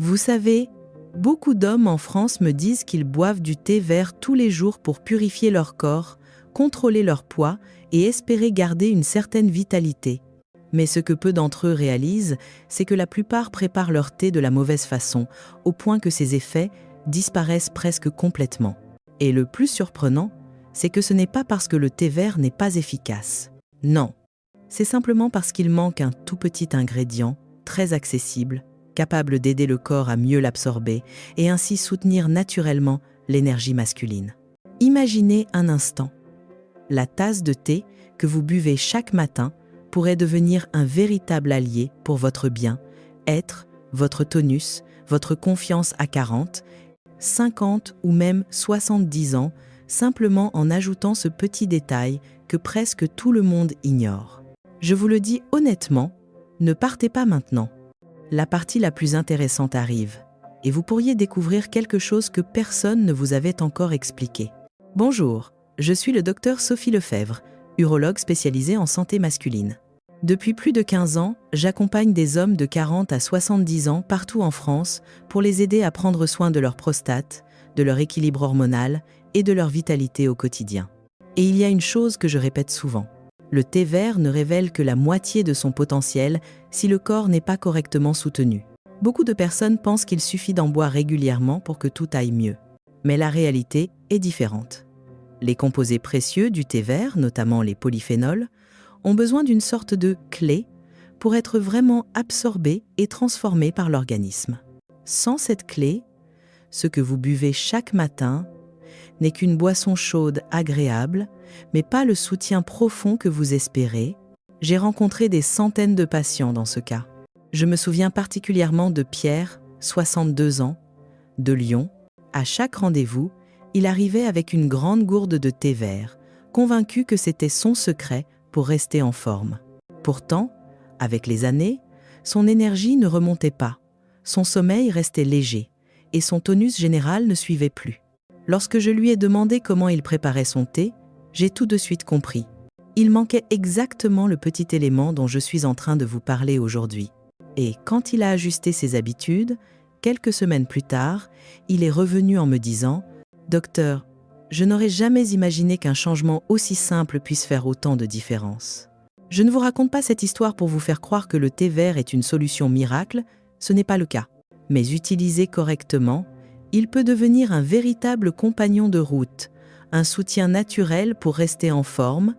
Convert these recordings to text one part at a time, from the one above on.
Vous savez, beaucoup d'hommes en France me disent qu'ils boivent du thé vert tous les jours pour purifier leur corps, contrôler leur poids et espérer garder une certaine vitalité. Mais ce que peu d'entre eux réalisent, c'est que la plupart préparent leur thé de la mauvaise façon, au point que ses effets disparaissent presque complètement. Et le plus surprenant, c'est que ce n'est pas parce que le thé vert n'est pas efficace. Non, c'est simplement parce qu'il manque un tout petit ingrédient, très accessible, capable d'aider le corps à mieux l'absorber et ainsi soutenir naturellement l'énergie masculine. Imaginez un instant. La tasse de thé que vous buvez chaque matin pourrait devenir un véritable allié pour votre bien-être, votre tonus, votre confiance à 40, 50 ou même 70 ans, simplement en ajoutant ce petit détail que presque tout le monde ignore. Je vous le dis honnêtement, ne partez pas maintenant. La partie la plus intéressante arrive, et vous pourriez découvrir quelque chose que personne ne vous avait encore expliqué. Bonjour, je suis le docteur Sophie Lefebvre, urologue spécialisée en santé masculine. Depuis plus de 15 ans, j'accompagne des hommes de 40 à 70 ans partout en France pour les aider à prendre soin de leur prostate, de leur équilibre hormonal et de leur vitalité au quotidien. Et il y a une chose que je répète souvent. Le thé vert ne révèle que la moitié de son potentiel si le corps n'est pas correctement soutenu. Beaucoup de personnes pensent qu'il suffit d'en boire régulièrement pour que tout aille mieux. Mais la réalité est différente. Les composés précieux du thé vert, notamment les polyphénols, ont besoin d'une sorte de clé pour être vraiment absorbés et transformés par l'organisme. Sans cette clé, ce que vous buvez chaque matin n'est qu'une boisson chaude agréable, mais pas le soutien profond que vous espérez. J'ai rencontré des centaines de patients dans ce cas. Je me souviens particulièrement de Pierre, 62 ans, de Lyon. À chaque rendez-vous, il arrivait avec une grande gourde de thé vert, convaincu que c'était son secret pour rester en forme. Pourtant, avec les années, son énergie ne remontait pas, son sommeil restait léger, et son tonus général ne suivait plus. Lorsque je lui ai demandé comment il préparait son thé, j'ai tout de suite compris. Il manquait exactement le petit élément dont je suis en train de vous parler aujourd'hui. Et quand il a ajusté ses habitudes, quelques semaines plus tard, il est revenu en me disant « Docteur, je n'aurais jamais imaginé qu'un changement aussi simple puisse faire autant de différence. » Je ne vous raconte pas cette histoire pour vous faire croire que le thé vert est une solution miracle, ce n'est pas le cas. Mais utilisé correctement, il peut devenir un véritable compagnon de route, un soutien naturel pour rester en forme,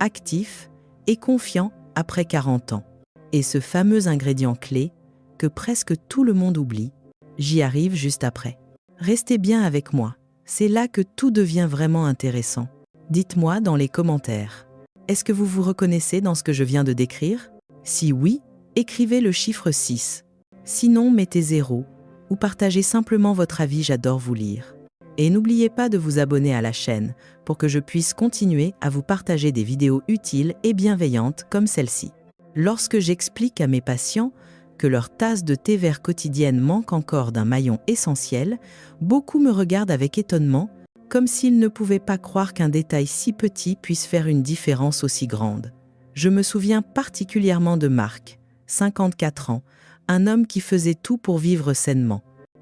actif et confiant après 40 ans. Et ce fameux ingrédient clé, que presque tout le monde oublie, j'y arrive juste après. Restez bien avec moi, c'est là que tout devient vraiment intéressant. Dites-moi dans les commentaires, est-ce que vous vous reconnaissez dans ce que je viens de décrire? Si oui, écrivez le chiffre 6. Sinon, mettez 0 ou partagez simplement votre avis, j'adore vous lire. Et n'oubliez pas de vous abonner à la chaîne pour que je puisse continuer à vous partager des vidéos utiles et bienveillantes comme celle-ci. Lorsque j'explique à mes patients que leur tasse de thé vert quotidienne manque encore d'un maillon essentiel, beaucoup me regardent avec étonnement, comme s'ils ne pouvaient pas croire qu'un détail si petit puisse faire une différence aussi grande. Je me souviens particulièrement de Marc, 54 ans, un homme qui faisait tout pour vivre sainement.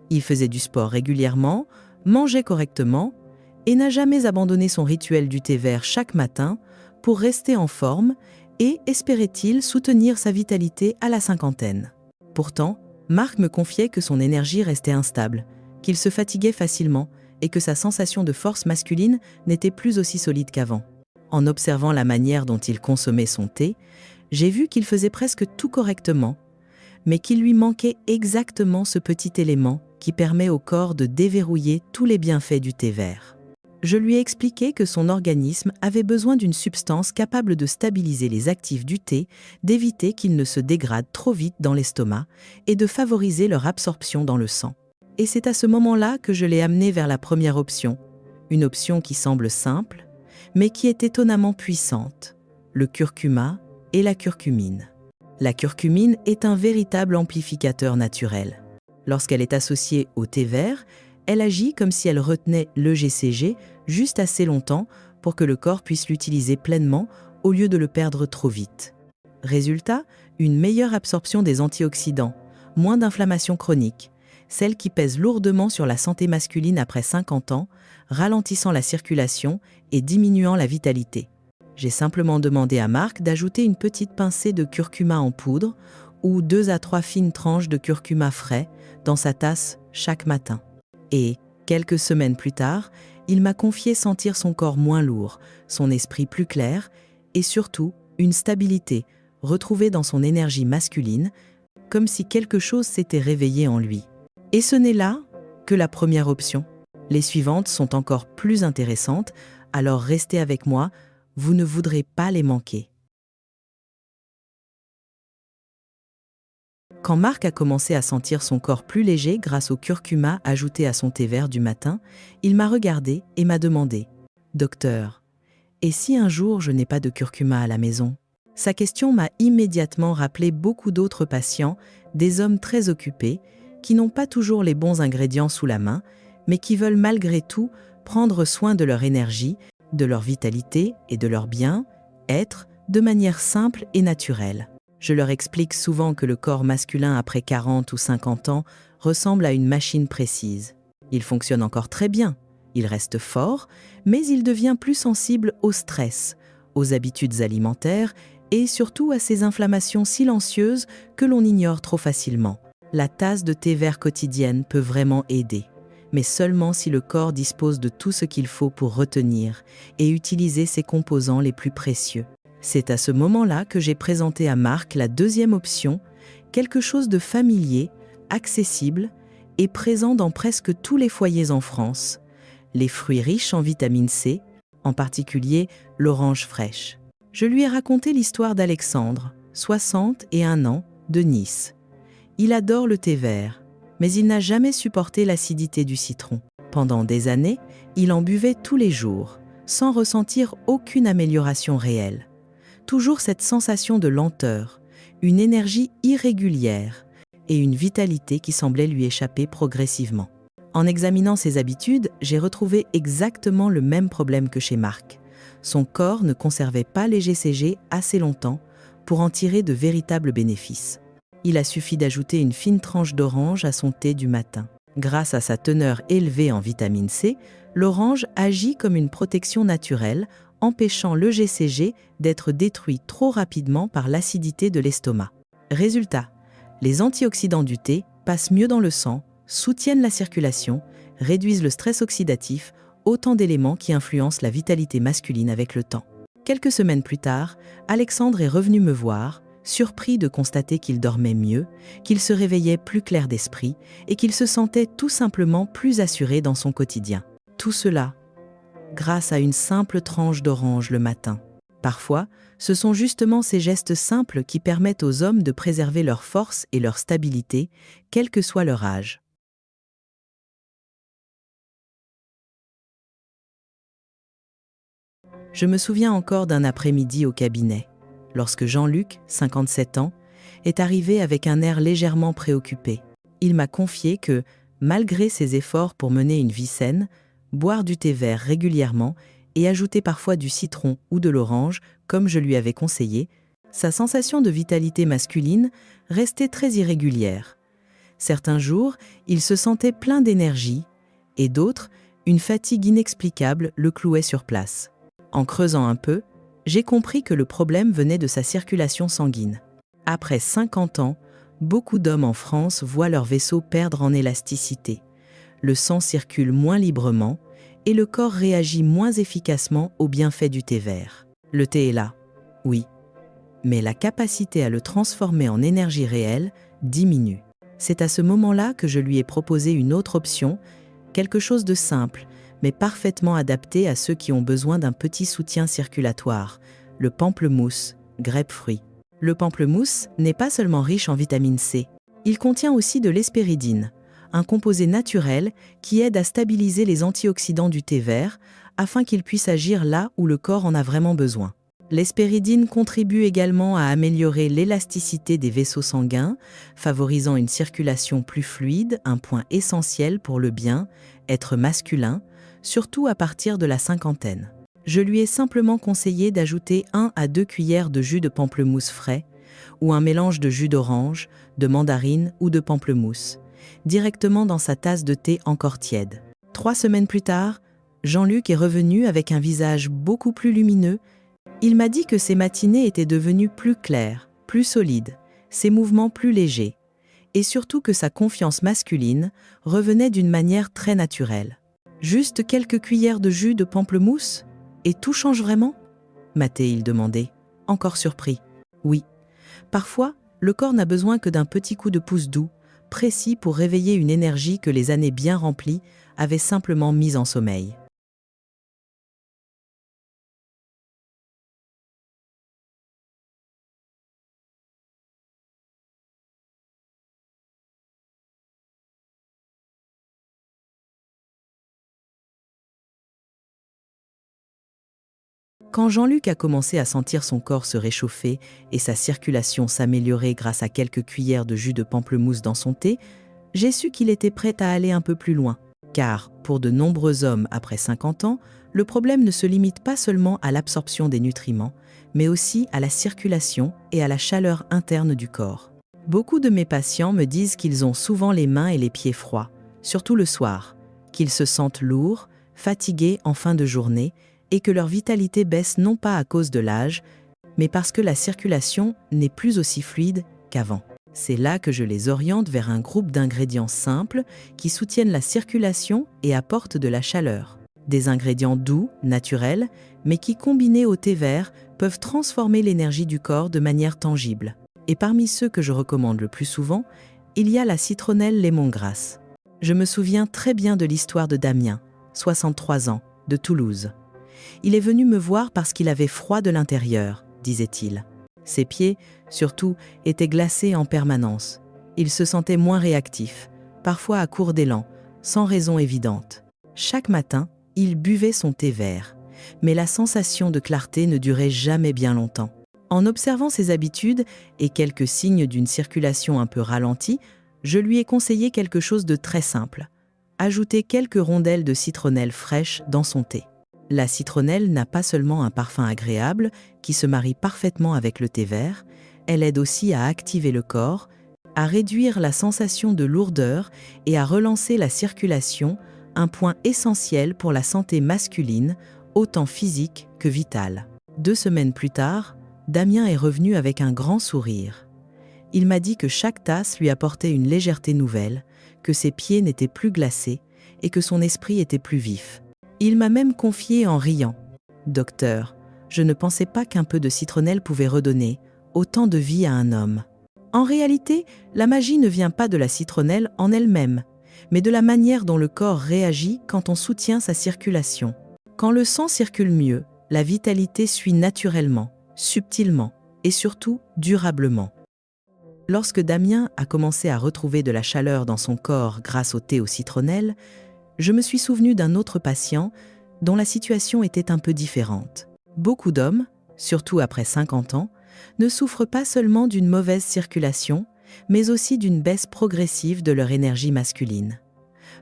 Il faisait du sport régulièrement, mangeait correctement et n'a jamais abandonné son rituel du thé vert chaque matin pour rester en forme et, espérait-il, soutenir sa vitalité à la cinquantaine. Pourtant, Marc me confiait que son énergie restait instable, qu'il se fatiguait facilement et que sa sensation de force masculine n'était plus aussi solide qu'avant. En observant la manière dont il consommait son thé, j'ai vu qu'il faisait presque tout correctement, mais qu'il lui manquait exactement ce petit élément qui permet au corps de déverrouiller tous les bienfaits du thé vert. Je lui ai expliqué que son organisme avait besoin d'une substance capable de stabiliser les actifs du thé, d'éviter qu'ils ne se dégradent trop vite dans l'estomac et de favoriser leur absorption dans le sang. Et c'est à ce moment-là que je l'ai amené vers la première option, une option qui semble simple, mais qui est étonnamment puissante, le curcuma et la curcumine. La curcumine est un véritable amplificateur naturel. Lorsqu'elle est associée au thé vert, elle agit comme si elle retenait l'EGCG juste assez longtemps pour que le corps puisse l'utiliser pleinement au lieu de le perdre trop vite. Résultat, une meilleure absorption des antioxydants, moins d'inflammation chronique, celle qui pèse lourdement sur la santé masculine après 50 ans, ralentissant la circulation et diminuant la vitalité. J'ai simplement demandé à Marc d'ajouter une petite pincée de curcuma en poudre ou 2 à 3 fines tranches de curcuma frais dans sa tasse chaque matin. Et, quelques semaines plus tard, il m'a confié sentir son corps moins lourd, son esprit plus clair et surtout une stabilité retrouvée dans son énergie masculine, comme si quelque chose s'était réveillé en lui. Et ce n'est là que la première option. Les suivantes sont encore plus intéressantes, alors restez avec moi, vous ne voudrez pas les manquer. Quand Marc a commencé à sentir son corps plus léger grâce au curcuma ajouté à son thé vert du matin, il m'a regardé et m'a demandé « Docteur, et si un jour je n'ai pas de curcuma à la maison ?» Sa question m'a immédiatement rappelé beaucoup d'autres patients, des hommes très occupés, qui n'ont pas toujours les bons ingrédients sous la main, mais qui veulent malgré tout prendre soin de leur énergie, de leur vitalité et de leur bien-être de manière simple et naturelle. Je leur explique souvent que le corps masculin après 40 ou 50 ans ressemble à une machine précise. Il fonctionne encore très bien, il reste fort, mais il devient plus sensible au stress, aux habitudes alimentaires et surtout à ces inflammations silencieuses que l'on ignore trop facilement. La tasse de thé vert quotidienne peut vraiment aider, mais seulement si le corps dispose de tout ce qu'il faut pour retenir et utiliser ses composants les plus précieux. C'est à ce moment-là que j'ai présenté à Marc la deuxième option, quelque chose de familier, accessible et présent dans presque tous les foyers en France, les fruits riches en vitamine C, en particulier l'orange fraîche. Je lui ai raconté l'histoire d'Alexandre, 61 ans, de Nice. Il adore le thé vert, mais il n'a jamais supporté l'acidité du citron. Pendant des années, il en buvait tous les jours, sans ressentir aucune amélioration réelle. Toujours cette sensation de lenteur, une énergie irrégulière et une vitalité qui semblait lui échapper progressivement. En examinant ses habitudes, j'ai retrouvé exactement le même problème que chez Marc. Son corps ne conservait pas les GCG assez longtemps pour en tirer de véritables bénéfices. Il a suffi d'ajouter une fine tranche d'orange à son thé du matin. Grâce à sa teneur élevée en vitamine C, l'orange agit comme une protection naturelle, empêchant le GCG d'être détruit trop rapidement par l'acidité de l'estomac. Résultat, les antioxydants du thé passent mieux dans le sang, soutiennent la circulation, réduisent le stress oxydatif, autant d'éléments qui influencent la vitalité masculine avec le temps. Quelques semaines plus tard, Alexandre est revenu me voir, surpris de constater qu'il dormait mieux, qu'il se réveillait plus clair d'esprit et qu'il se sentait tout simplement plus assuré dans son quotidien. Tout cela grâce à une simple tranche d'orange le matin. Parfois, ce sont justement ces gestes simples qui permettent aux hommes de préserver leur force et leur stabilité, quel que soit leur âge. Je me souviens encore d'un après-midi au cabinet, lorsque Jean-Luc, 57 ans, est arrivé avec un air légèrement préoccupé. Il m'a confié que, malgré ses efforts pour mener une vie saine, boire du thé vert régulièrement et ajouter parfois du citron ou de l'orange, comme je lui avais conseillé, sa sensation de vitalité masculine restait très irrégulière. Certains jours, il se sentait plein d'énergie, et d'autres, une fatigue inexplicable le clouait sur place. En creusant un peu, j'ai compris que le problème venait de sa circulation sanguine. Après 50 ans, beaucoup d'hommes en France voient leur vaisseau perdre en élasticité. Le sang circule moins librement et le corps réagit moins efficacement aux bienfaits du thé vert. Le thé est là, oui, mais la capacité à le transformer en énergie réelle diminue. C'est à ce moment-là que je lui ai proposé une autre option, quelque chose de simple, mais parfaitement adapté à ceux qui ont besoin d'un petit soutien circulatoire, le pamplemousse, grapefruit. Le pamplemousse n'est pas seulement riche en vitamine C, il contient aussi de l'hespéridine, un composé naturel qui aide à stabiliser les antioxydants du thé vert afin qu'il puisse agir là où le corps en a vraiment besoin. L'hespéridine contribue également à améliorer l'élasticité des vaisseaux sanguins, favorisant une circulation plus fluide, un point essentiel pour le bien-être masculin, surtout à partir de la cinquantaine. Je lui ai simplement conseillé d'ajouter 1 à 2 cuillères de jus de pamplemousse frais ou un mélange de jus d'orange, de mandarine ou de pamplemousse. directement dans sa tasse de thé encore tiède. 3 semaines plus tard, Jean-Luc est revenu avec un visage beaucoup plus lumineux. Il m'a dit que ses matinées étaient devenues plus claires, plus solides, ses mouvements plus légers, et surtout que sa confiance masculine revenait d'une manière très naturelle. Juste quelques cuillères de jus de pamplemousse et tout change vraiment ? m'a-t-il demandé, encore surpris. Oui, parfois, le corps n'a besoin que d'un petit coup de pouce doux, précis pour réveiller une énergie que les années bien remplies avaient simplement mise en sommeil. Quand Jean-Luc a commencé à sentir son corps se réchauffer et sa circulation s'améliorer grâce à quelques cuillères de jus de pamplemousse dans son thé, j'ai su qu'il était prêt à aller un peu plus loin. Car, pour de nombreux hommes après 50 ans, le problème ne se limite pas seulement à l'absorption des nutriments, mais aussi à la circulation et à la chaleur interne du corps. Beaucoup de mes patients me disent qu'ils ont souvent les mains et les pieds froids, surtout le soir, qu'ils se sentent lourds, fatigués en fin de journée, et que leur vitalité baisse non pas à cause de l'âge, mais parce que la circulation n'est plus aussi fluide qu'avant. C'est là que je les oriente vers un groupe d'ingrédients simples qui soutiennent la circulation et apportent de la chaleur. Des ingrédients doux, naturels, mais qui, combinés au thé vert, peuvent transformer l'énergie du corps de manière tangible. Et parmi ceux que je recommande le plus souvent, il y a la citronnelle lémongrass. Je me souviens très bien de l'histoire de Damien, 63 ans, de Toulouse. Il est venu me voir parce qu'il avait froid de l'intérieur, disait-il. Ses pieds, surtout, étaient glacés en permanence. Il se sentait moins réactif, parfois à court d'élan, sans raison évidente. Chaque matin, il buvait son thé vert, mais la sensation de clarté ne durait jamais bien longtemps. En observant ses habitudes et quelques signes d'une circulation un peu ralentie, je lui ai conseillé quelque chose de très simple. Ajouter quelques rondelles de citronnelle fraîche dans son thé. La citronnelle n'a pas seulement un parfum agréable qui se marie parfaitement avec le thé vert, elle aide aussi à activer le corps, à réduire la sensation de lourdeur et à relancer la circulation, un point essentiel pour la santé masculine, autant physique que vitale. 2 semaines plus tard, Damien est revenu avec un grand sourire. Il m'a dit que chaque tasse lui apportait une légèreté nouvelle, que ses pieds n'étaient plus glacés et que son esprit était plus vif. Il m'a même confié en riant. « Docteur, je ne pensais pas qu'un peu de citronnelle pouvait redonner autant de vie à un homme. » En réalité, la magie ne vient pas de la citronnelle en elle-même, mais de la manière dont le corps réagit quand on soutient sa circulation. Quand le sang circule mieux, la vitalité suit naturellement, subtilement et surtout durablement. Lorsque Damien a commencé à retrouver de la chaleur dans son corps grâce au thé aux citronnelles, je me suis souvenu d'un autre patient dont la situation était un peu différente. Beaucoup d'hommes, surtout après 50 ans, ne souffrent pas seulement d'une mauvaise circulation, mais aussi d'une baisse progressive de leur énergie masculine.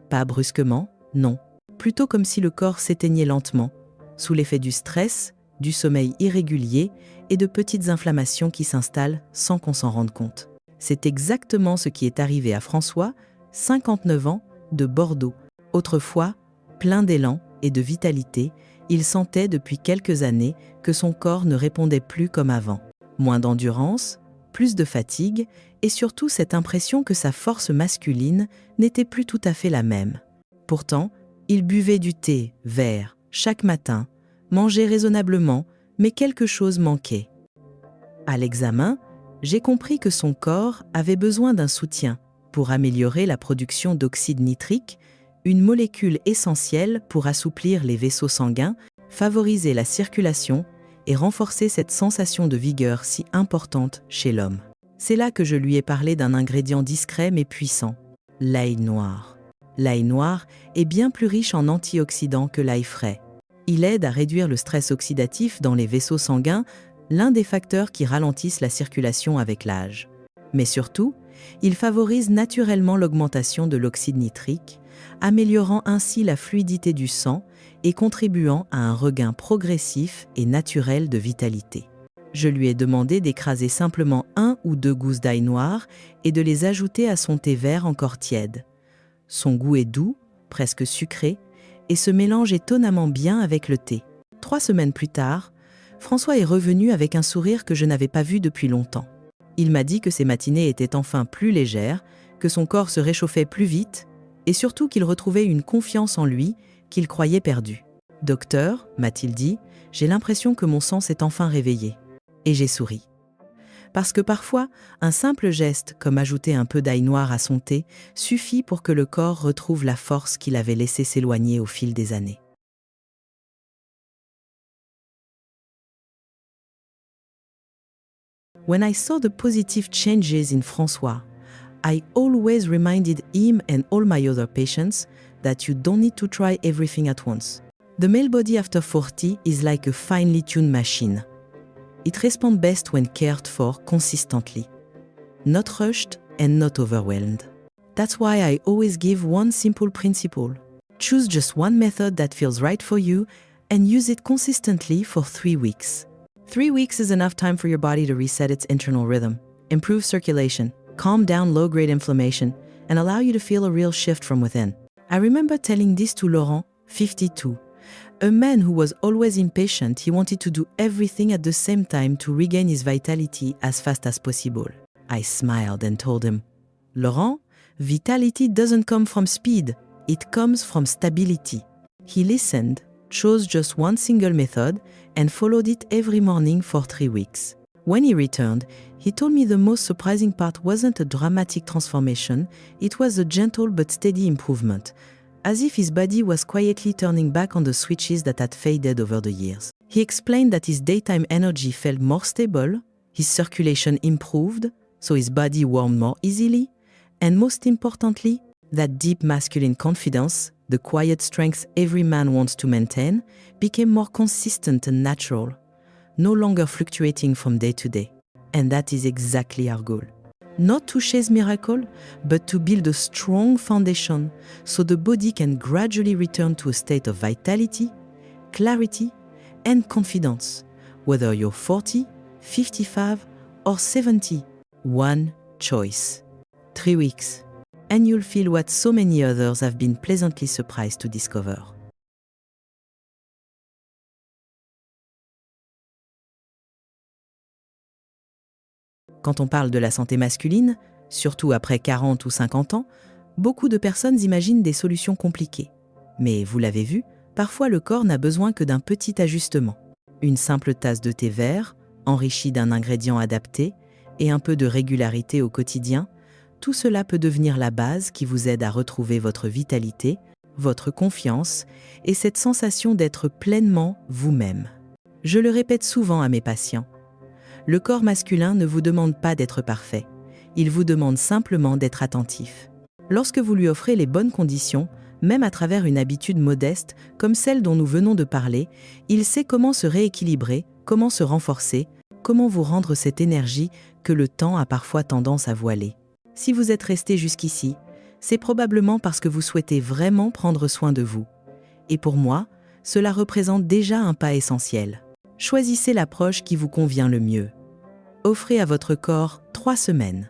Pas brusquement, non, plutôt comme si le corps s'éteignait lentement, sous l'effet du stress, du sommeil irrégulier et de petites inflammations qui s'installent sans qu'on s'en rende compte. C'est exactement ce qui est arrivé à François, 59 ans, de Bordeaux. Autrefois, plein d'élan et de vitalité, il sentait depuis quelques années que son corps ne répondait plus comme avant. Moins d'endurance, plus de fatigue et surtout cette impression que sa force masculine n'était plus tout à fait la même. Pourtant, il buvait du thé vert chaque matin, mangeait raisonnablement, mais quelque chose manquait. À l'examen, j'ai compris que son corps avait besoin d'un soutien pour améliorer la production d'oxyde nitrique, une molécule essentielle pour assouplir les vaisseaux sanguins, favoriser la circulation et renforcer cette sensation de vigueur si importante chez l'homme. C'est là que je lui ai parlé d'un ingrédient discret mais puissant, l'ail noir. L'ail noir est bien plus riche en antioxydants que l'ail frais. Il aide à réduire le stress oxydatif dans les vaisseaux sanguins, l'un des facteurs qui ralentissent la circulation avec l'âge. Mais surtout, il favorise naturellement l'augmentation de l'oxyde nitrique, améliorant ainsi la fluidité du sang et contribuant à un regain progressif et naturel de vitalité. Je lui ai demandé d'écraser simplement 1 ou 2 gousses d'ail noir et de les ajouter à son thé vert encore tiède. Son goût est doux, presque sucré, et se mélange étonnamment bien avec le thé. 3 semaines plus tard, François est revenu avec un sourire que je n'avais pas vu depuis longtemps. Il m'a dit que ses matinées étaient enfin plus légères, que son corps se réchauffait plus vite, et surtout qu'il retrouvait une confiance en lui qu'il croyait perdue. « Docteur, m'a-t-il dit, j'ai l'impression que mon sang s'est enfin réveillé. » Et j'ai souri. Parce que parfois, un simple geste, comme ajouter un peu d'ail noir à son thé, suffit pour que le corps retrouve la force qu'il avait laissé s'éloigner au fil des années. When I saw the positive changes in François, I always reminded him and all my other patients that you don't need to try everything at once. The male body after 40 is like a finely tuned machine. It responds best when cared for consistently, not rushed and not overwhelmed. That's why I always give one simple principle. Choose just one method that feels right for you and use it consistently for 3 weeks. 3 weeks is enough time for your body to reset its internal rhythm, improve circulation, calm down low-grade inflammation, and allow you to feel a real shift from within. I remember telling this to Laurent, 52, a man who was always impatient. He wanted to do everything at the same time to regain his vitality as fast as possible. I smiled and told him, Laurent, vitality doesn't come from speed, it comes from stability. He listened, chose just one single method, and followed it every morning for 3 weeks. When he returned, he told me the most surprising part wasn't a dramatic transformation, it was a gentle but steady improvement, as if his body was quietly turning back on the switches that had faded over the years. He explained that his daytime energy felt more stable, his circulation improved, so his body warmed more easily, and most importantly, that deep masculine confidence, the quiet strength every man wants to maintain, became more consistent and natural, no longer fluctuating from day to day. And that is exactly our goal. Not to chase miracle, but to build a strong foundation so the body can gradually return to a state of vitality, clarity, and confidence, whether you're 40, 55, or 70. One choice. 3 weeks. And you'll feel what so many others have been pleasantly surprised to discover. Quand on parle de la santé masculine, surtout après 40 ou 50 ans, beaucoup de personnes imaginent des solutions compliquées. Mais vous l'avez vu, parfois le corps n'a besoin que d'un petit ajustement. Une simple tasse de thé vert, enrichie d'un ingrédient adapté, et un peu de régularité au quotidien, tout cela peut devenir la base qui vous aide à retrouver votre vitalité, votre confiance et cette sensation d'être pleinement vous-même. Je le répète souvent à mes patients. Le corps masculin ne vous demande pas d'être parfait, il vous demande simplement d'être attentif. Lorsque vous lui offrez les bonnes conditions, même à travers une habitude modeste comme celle dont nous venons de parler, il sait comment se rééquilibrer, comment se renforcer, comment vous rendre cette énergie que le temps a parfois tendance à voiler. Si vous êtes resté jusqu'ici, c'est probablement parce que vous souhaitez vraiment prendre soin de vous. Et pour moi, cela représente déjà un pas essentiel. Choisissez l'approche qui vous convient le mieux. Offrez à votre corps 3 semaines,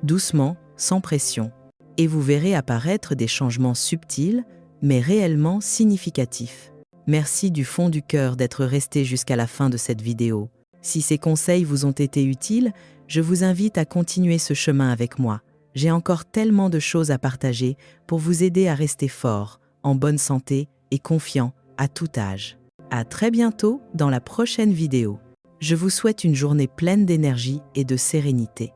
doucement, sans pression, et vous verrez apparaître des changements subtils, mais réellement significatifs. Merci du fond du cœur d'être resté jusqu'à la fin de cette vidéo. Si ces conseils vous ont été utiles, je vous invite à continuer ce chemin avec moi. J'ai encore tellement de choses à partager pour vous aider à rester fort, en bonne santé et confiant à tout âge. À très bientôt dans la prochaine vidéo. Je vous souhaite une journée pleine d'énergie et de sérénité.